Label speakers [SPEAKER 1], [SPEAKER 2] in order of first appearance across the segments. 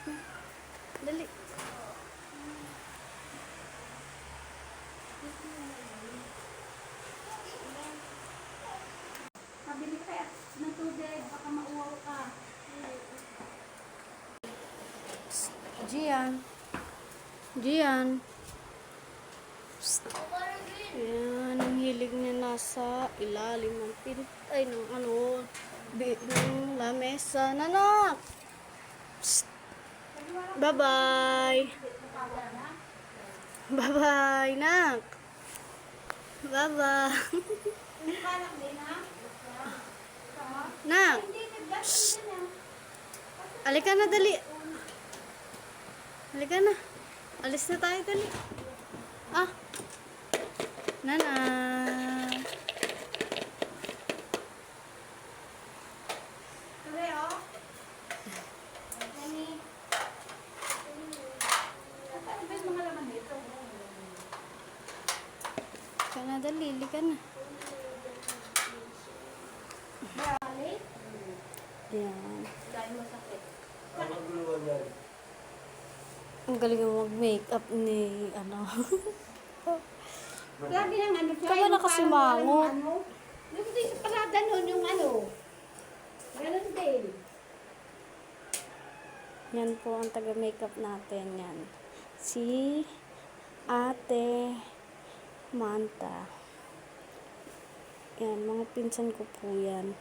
[SPEAKER 1] na. Dali.
[SPEAKER 2] Pabili kaya ng tubig, baka mauwaw ka.
[SPEAKER 1] Gian. Gian. Psst. Ayan, ang hilig niya nasa ilalim ng pintay ng ng lamesa. Nanak! Psst. Bye-bye. Bye-bye, nak. Bye-bye. Nak. Psst. Halika na, dali. Halika na. Alis na tayo, dali. Ah. Nana. Halika na, dali. Halika na. Ayan. Ang galing mo mag-makeup ni,
[SPEAKER 2] Lagi ng ano siya.
[SPEAKER 1] Kama na kasi mango.
[SPEAKER 2] Yung di sa parada nun, yung ganun din.
[SPEAKER 1] Yan po ang taga-makeup natin. Yan. Si Ate Manta. Yan, mga pinsan ko po yan.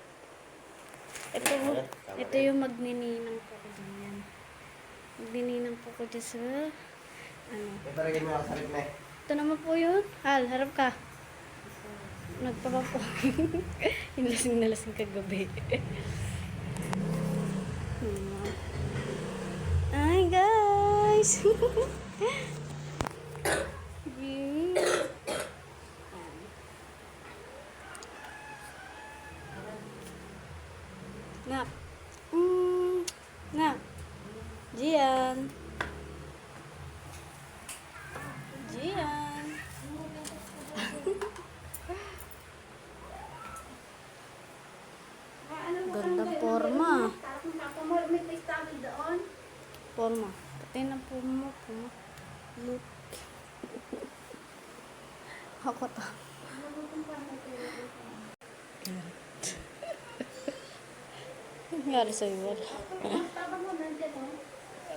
[SPEAKER 1] Ito yung magnininang po ko din yan. Magnininang po ko dyan sa,
[SPEAKER 3] Iparagay mo ako sa rin eh.
[SPEAKER 1] Ito naman po yun. Hal, harap ka. Nagpapa po. Lasing na lasing kagabi. Hi guys! Nak. Nak. Gian. Gian. Ganda forma. Forma. Pati na forma. Look. Ako to. Nangyari sa'yo.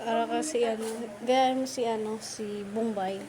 [SPEAKER 1] Ara kasi gaya mo si si Bombay.